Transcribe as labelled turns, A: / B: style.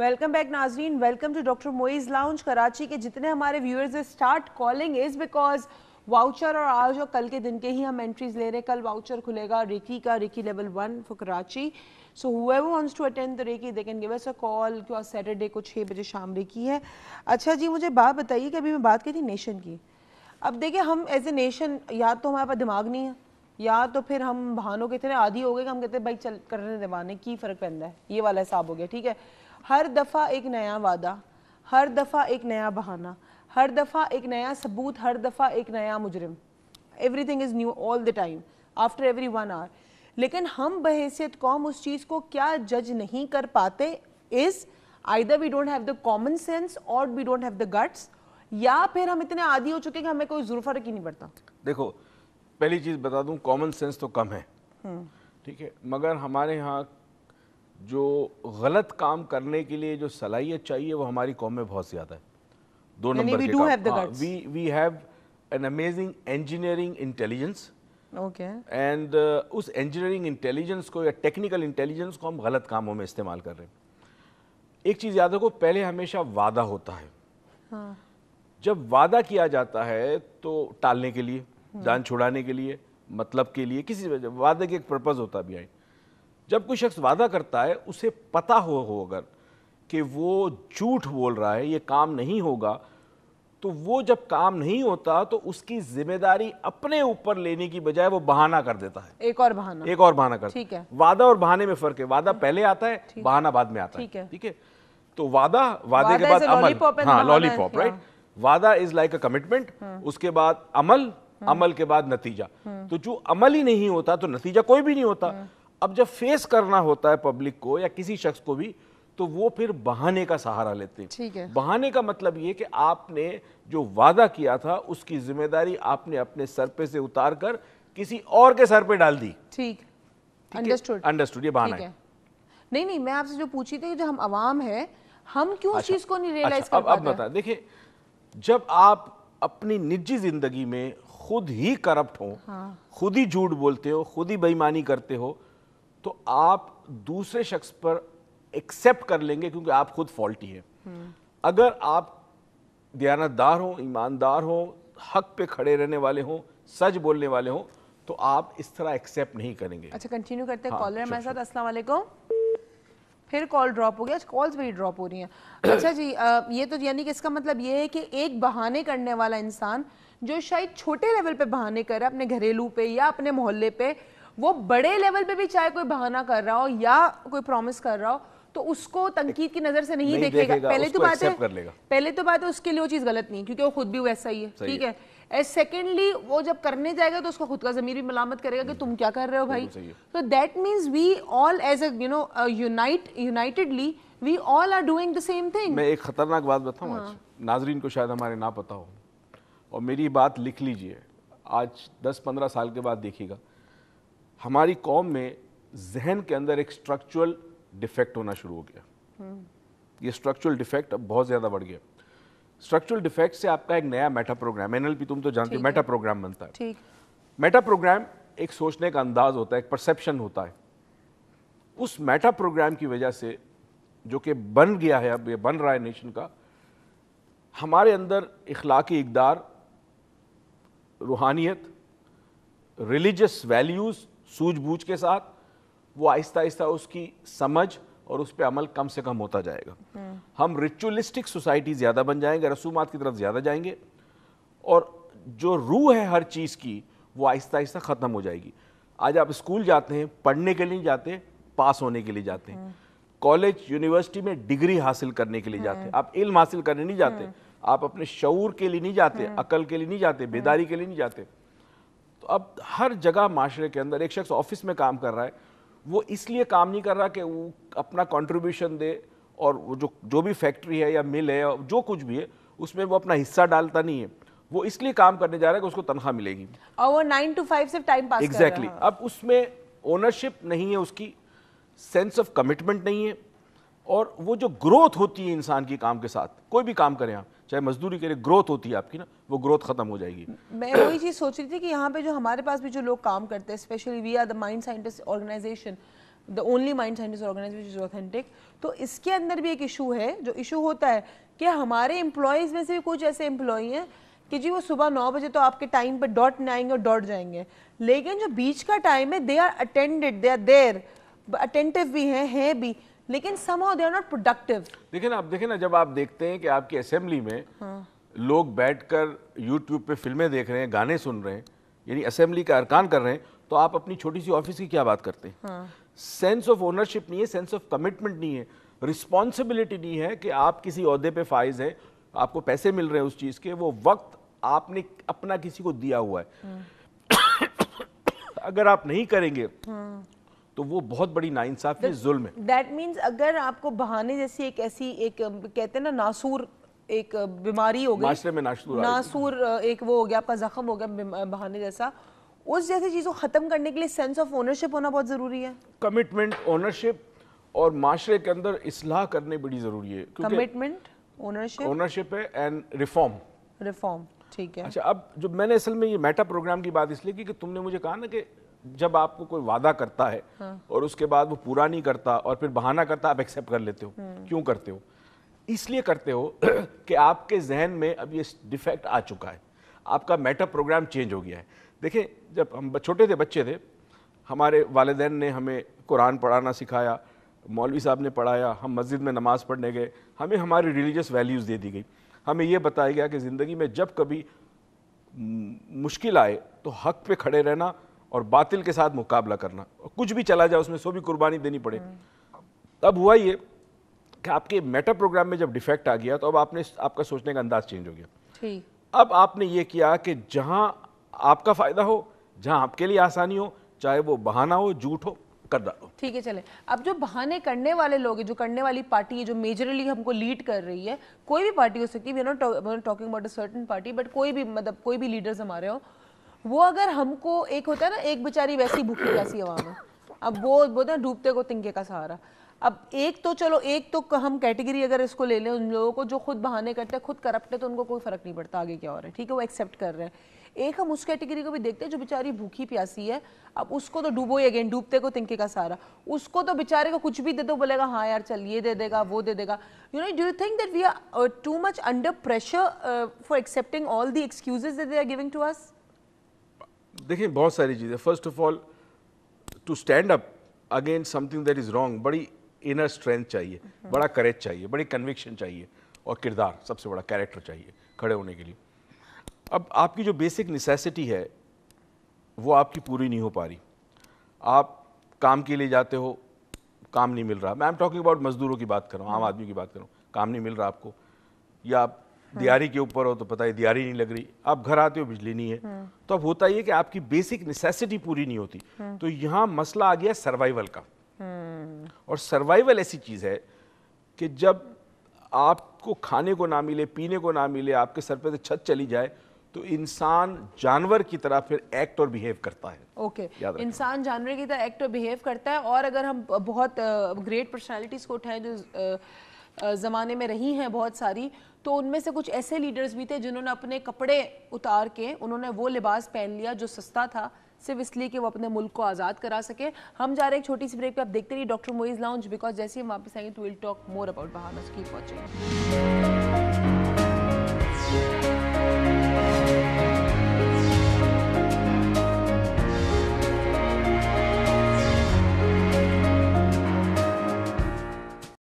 A: Welcome back नाजरीन, welcome to doctor Moiz lounge. Karachi के जितने हमारे viewers start calling is because voucher और आज और कल के दिन के ही हम एंट्रीज ले रहे हैं। कल वाउचर खुलेगा रेकी का, reiki level 1 for Karachi. So whoever wants to attend the reiki they can give us a call। क्यों सैटरडे को 6 बजे शाम रेकी है। अच्छा जी, मुझे बात बताइए कि अभी मैं बात की थी नेशन की। अब देखिए, हम एज ए नेशन या तो हमारे पास दिमाग नहीं है, या तो फिर हम बहानों के इतने आदी हो गए कि हम कहते हैं भाई चल करने दबाने की फ़र्क पैंदा है, ये वाला हिसाब हो गया। ठीक है, हर दफ़ा एक नया वादा, हर दफ़ा एक नया बहाना, हर दफ़ा एक नया सबूत, हर दफ़ा एक नया मुजरिम। Everything is new all the time after every 1 hour. लेकिन हम बहैसियत कौम उस चीज़ को क्या जज नहीं कर पाते is either we don't have the common sense और we don't have the guts, या फिर हम इतने आदी हो चुके कि हमें कोई ज़रूर फ़र्क ही नहीं पड़ता।
B: देखो, पहली चीज़ बता दूं, कॉमन सेंस तो कम है, ठीक है, मगर हमारे यहाँ जो गलत काम करने के लिए जो सलाहियत चाहिए वो हमारी कौम में बहुत ज़्यादा है। 2 नंबर के काम, we have an amazing engineering intelligence,
A: okay,
B: and उस इंजीनियरिंग इंटेलिजेंस को या टेक्निकल इंटेलिजेंस को हम गलत कामों में इस्तेमाल कर रहे हैं। एक चीज़ याद रखो, पहले हमेशा वादा होता है।
A: हाँ।
B: जब वादा किया जाता है तो टालने के लिए, जान छुड़ाने के लिए, मतलब के लिए, किसी वजह, वादे के एक पर्पज़ होता भी है। जब कोई शख्स वादा करता है, उसे पता हो अगर कि वो झूठ बोल रहा है, ये काम नहीं होगा, तो वो जब काम नहीं होता तो उसकी जिम्मेदारी अपने ऊपर लेने की बजाय वो बहाना कर देता है। एक और बहाना करता है।
A: ठीक है,
B: वादा और बहाने में फर्क है। वादा पहले आता है, बहाना बाद में आता है। ठीक है, तो वादे के बाद अमल, हाँ, लॉलीपॉप, राइट। वादा इज लाइक अ कमिटमेंट, उसके बाद अमल के बाद नतीजा। तो जो अमल ही नहीं होता तो नतीजा कोई भी नहीं होता। अब जब फेस करना होता है पब्लिक को या किसी शख्स को भी, तो वो फिर बहाने का सहारा लेते हैं।
A: ठीक है,
B: बहाने का मतलब ये कि आपने जो वादा किया था उसकी जिम्मेदारी आपने अपने सर पे से उतार कर किसी और के सर पे डाल दी।
A: ठीक, अंडरस्टूड,
B: ये बहाना है।
A: नहीं, मैं आपसे जो पूछी थी, जो हम अवाम है, हम क्यों उस चीज को नहीं रियलाइज कर पाते?
B: अब बता, देखिए, जब आप अपनी निजी जिंदगी में खुद ही करप्ट हो, खुद ही झूठ बोलते हो, खुद ही बेईमानी करते हो, तो आप दूसरे शख्स पर एक्सेप्ट कर लेंगे क्योंकि आप खुद फॉल्टी है। अगर आप दयानतदार हो, ईमानदार हो, हक पे खड़े रहने वाले हो, सच बोलने वाले हो, तो आप इस तरह एक्सेप्ट नहीं करेंगे।
A: अच्छा, कंटिन्यू करते हैं। कॉलर हमारे साथ। अस्सलाम वालेकुम। फिर कॉल ड्रॉप हो गया, कॉल्स भी ड्रॉप हो रही हैं। अच्छा जी, ये तो यानी कि इसका मतलब ये है कि एक बहाने करने वाला इंसान जो शायद छोटे लेवल पे बहाने कर रहा है अपने घरेलू पे या अपने मोहल्ले पे, वो बड़े लेवल पे भी चाहे कोई बहाना कर रहा हो या कोई प्रॉमिस कर रहा हो तो उसको तनकीद की नजर से नहीं देखेगा। पहले तो बात है उसके लिए वो चीज गलत नहीं, क्योंकि वो खुद भी वैसा ही है। ठीक है। एज सेकेंडली, वो जब करने जाएगा तो उसका खुद का ज़मीर भी मलामत करेगा कि तुम क्या कर रहे हो भाई। तो that means we all as a unitedly we all are doing the same thing.
B: मैं एक खतरनाक बात बताऊं, आज नाजरीन को शायद हमारे ना पता हो, और मेरी बात लिख लीजिए, आज 10-15 साल के बाद देखिएगा, हमारी कौम में जहन के अंदर एक स्ट्रक्चरल डिफेक्ट होना शुरू हो गया। ये स्ट्रक्चरल डिफेक्ट अब बहुत ज़्यादा बढ़ गया। स्ट्रक्चरल डिफेक्ट से आपका एक नया मेटा प्रोग्राम, एनएलपी तुम तो जानते हो, मेटा प्रोग्राम बनता है।
A: ठीक।
B: मेटा प्रोग्राम एक सोचने का अंदाज होता है, एक परसेप्शन होता है। उस मेटा प्रोग्राम की वजह से जो कि बन गया है, अब ये बन रहा है नेशन का, हमारे अंदर इखलाकी इक़दार, रूहानियत, रिलीजियस वैल्यूज़ सूझबूझ के साथ वो आहिस्ता आहिस्ता उसकी समझ और उस पर अमल कम से कम होता जाएगा। हम रिचुअलिस्टिक सोसाइटी ज़्यादा बन जाएंगे, रसूमात की तरफ ज़्यादा जाएंगे, और जो रूह है हर चीज़ की वो आहिस्ता आहिस्ता ख़त्म हो जाएगी। आज आप स्कूल जाते हैं, पढ़ने के लिए नहीं जाते, पास होने के लिए जाते हैं। कॉलेज यूनिवर्सिटी में डिग्री हासिल करने के लिए जाते हैं। आप इल्म हासिल करने नहीं जाते, आप अपने शऊर के लिए नहीं जाते, अकल के लिए नहीं जाते, बेदारी के लिए नहीं जाते। तो अब हर जगह माशरे के अंदर एक शख्स ऑफिस में काम कर रहा है, वो इसलिए काम नहीं कर रहा कि वो अपना कंट्रीब्यूशन दे, और वो जो भी फैक्ट्री है या मिल है या जो कुछ भी है उसमें वो अपना हिस्सा डालता नहीं है, वो इसलिए काम करने जा रहा है कि उसको तनख्वाह मिलेगी
A: और वो 9 to 5 से टाइम पास कर रहा है।
B: अब उसमें ओनरशिप नहीं है, उसकी सेंस ऑफ कमिटमेंट नहीं है, और वो जो ग्रोथ होती है इंसान की काम के साथ, कोई भी काम करें आप, चाहे मजदूरी के लिए ग्रोथ होती है आपकी ना, वो ग्रोथ खत्म हो जाएगी।
A: मैं वही चीज़ सोच रही थी कि यहाँ पे जो हमारे पास भी जो लोग काम करते हैं, specially we are the mind scientist organisation, the only mind scientist organization which is authentic. تو اس کے اندر بھی ایک ایشو ہے. جو ایشو ہوتا ہے کہ ہمارے امپلائیز میں سے بھی کچھ ایسے امپلائی ہیں کہ جی وہ صبح 9 بجے تو آپ کے ٹائم پہ ڈاٹ میں آئیں گے اور ڈاٹ جائیں گے, لیکن جو بیچ کا ٹائم ہے they are attended, they are there, attentive بھی ہیں بھی, لیکن somehow they are not productive.
B: دیکھیں نا, آپ دیکھیں نا, جب آپ دیکھتے ہیں کہ آپ کی اسمبلی میں لوگ بیٹھ کر یوٹیوب پہ فلمیں دیکھ رہے ہیں, گانے سن رہے ہیں, یعنی اسمبلی کا ارکان کر رہے ہیں, تو آپ اپنی چھوٹی سی آفس کی کیا بات کرتے ہیں؟ سینس آف اونرشپ نہیں ہے, سینس آف کمٹمنٹ نہیں ہے, رسپانسبلٹی نہیں ہے کہ آپ کسی عہدے پہ فائز ہیں, آپ کو پیسے مل رہے ہیں اس چیز کے, وہ وقت آپ نے اپنا کسی کو دیا ہوا ہے. اگر آپ نہیں کریں گے تو وہ بہت بڑی ناانصافی, ظلم ہے.
A: دیٹ مینس اگر آپ کو بہانے جیسی ایک ایسی ایک کہتے ہیں نا ناسور ایک بیماری ہو گئی,
B: معاشرے میں
A: ناسور ایک وہ ہو گیا, آپ کا زخم ہو گیا بہانے جیسا, اس جیسی چیز کو ختم کرنے کے لیے سینس آف اونرشپ ہونا بہت ضروری ہے.
B: کمٹمنٹ, اونرشپ اور معاشرے کے اندر اصلاح کرنے بڑی ضروری ہے.
A: کمٹمنٹ,
B: اونرشپ ہے اینڈ ریفارم.
A: ٹھیک ہے.
B: اچھا, اب جو میں نے اصل میں یہ میٹا پروگرام کی بات اس لیے کی کہ تم نے مجھے کہا نا کہ جب آپ کو کوئی وعدہ کرتا ہے اور اس کے بعد وہ پورا نہیں کرتا اور پھر بہانہ کرتا, آپ ایکسیپٹ کر لیتے ہو. کیوں کرتے ہو؟ اس لیے کرتے ہو کہ آپ کے ذہن میں اب یہ ڈیفیکٹ آ چکا ہے, آپ کا میٹا پروگرام چینج ہو گیا ہے. دیکھیں, جب ہم چھوٹے تھے, بچے تھے, ہمارے والدین نے ہمیں قرآن پڑھانا سکھایا, مولوی صاحب نے پڑھایا, ہم مسجد میں نماز پڑھنے گئے, ہمیں ہماری ریلیجس ویلیوز دے دی گئی, ہمیں یہ بتایا گیا کہ زندگی میں جب کبھی مشکل آئے تو حق پہ کھڑے رہنا اور باطل کے ساتھ مقابلہ کرنا, اور کچھ بھی چلا جائے اس میں 100 بھی قربانی دینی پڑے. تب ہوا یہ کہ آپ کے میٹا پروگرام میں جب ڈیفیکٹ آ گیا تو اب آپ کا سوچنے کا انداز چینج ہو گیا. اب آپ نے یہ کیا کہ جہاں آپ کا فائدہ ہو, جہاں آپ کے لیے آسانی ہو, چاہے وہ بہانہ ہو, جھوٹ ہو, کر ڈالو.
A: ٹھیک ہے, چلیں. اب جو بہانے کرنے والے لوگ ہیں, جو کرنے والی پارٹی ہے, جو میجرلی ہم کو لیڈ کر رہی ہے, کوئی بھی پارٹی ہو سکتی ہے, we are not talking about a certain party, but کوئی بھی مطلب کوئی بھی لیڈرز ہمارے ہوں, وہ اگر ہم کو ایک ہوتا ہے نا, ایک بیچاری ویسی بھوکی پیاسی عوام ہے, اب وہ بولتے ہیں ڈوبتے کو تنکے کا سہارا. اب ایک تو چلو, ایک تو ہم کیٹیگری اگر اس کو لے لیں, ان لوگوں کو جو خود بہانے کرتے ہیں, خود کرپٹ ہے, تو ان کو کوئی فرق نہیں پڑتا آگے کیا ہو رہا ہے, ٹھیک ہے, وہ ایکسیپٹ کر رہے ہیں. ایک ہم اس کیٹیگری کو بھی دیکھتے ہیں جو بیچاری بھوکی پیاسی ہے, اب اس کو تو ڈوبو ہی اگین, ڈوبتے کو تنکے کا سہارا, اس کو تو بیچارے کو کچھ بھی دے دو بولے گا ہاں یار چل یہ دے دے گا, وہ دے دے گا. Do you think that we are too much under pressure for accepting all the excuses that they are giving to us?
B: دیکھیں, بہت ساری چیزیں. First of all, to stand up against something that is wrong, بڑی inner strength چاہیے, بڑا courage چاہیے, بڑی conviction چاہیے, اور کردار, سب سے بڑا کیریکٹر چاہیے کھڑے ہونے کے لیے. اب آپ کی جو بیسک نیسیسٹی ہے وہ آپ کی پوری نہیں ہو پا رہی. آپ کام کے لیے جاتے ہو, کام نہیں مل رہا. میں ایم ٹاکنگ اباؤٹ مزدوروں کی بات کر رہا ہوں, عام آدمی کی بات کر رہا ہوں. کام نہیں مل رہا آپ کو, یا آپ دیاری کے اوپر ہو تو پتہ ہے دیاری نہیں لگ رہی, آپ گھر آتے ہو بجلی نہیں ہے. تو اب ہوتا یہ کہ آپ کی بیسک نیسیسٹی پوری نہیں ہوتی. تو یہاں مسئلہ آ گیا سروائیول کا. اور سروائیول ایسی چیز ہے کہ جب آپ کو کھانے کو نہ ملے, پینے کو نہ ملے, آپ کے سر پہ سے چھت چلی جائے, تو انسان جانور کی طرح پھر ایکٹ اور بیہیو کرتا ہے.
A: اوکے, انسان جانور کی طرح ایکٹ اور بیہیو کرتا ہے. اور اگر ہم بہت گریٹ پرسنالٹیز کو اٹھائیں جو زمانے میں رہی ہیں بہت ساری, تو ان میں سے کچھ ایسے لیڈرز بھی تھے جنہوں نے اپنے کپڑے اتار کے انہوں نے وہ لباس پہن لیا جو سستا تھا, صرف اس لیے کہ وہ اپنے ملک کو آزاد کرا سکے. ہم جا رہے ہیں ایک چھوٹی سی بریک پہ, آپ دیکھتے رہیے ڈاکٹر موئز لاؤنج, بیکاز جیسے ہم واپس آئیں گے تو ویل ٹاک مور اباؤٹ بہانہ. Keep watching.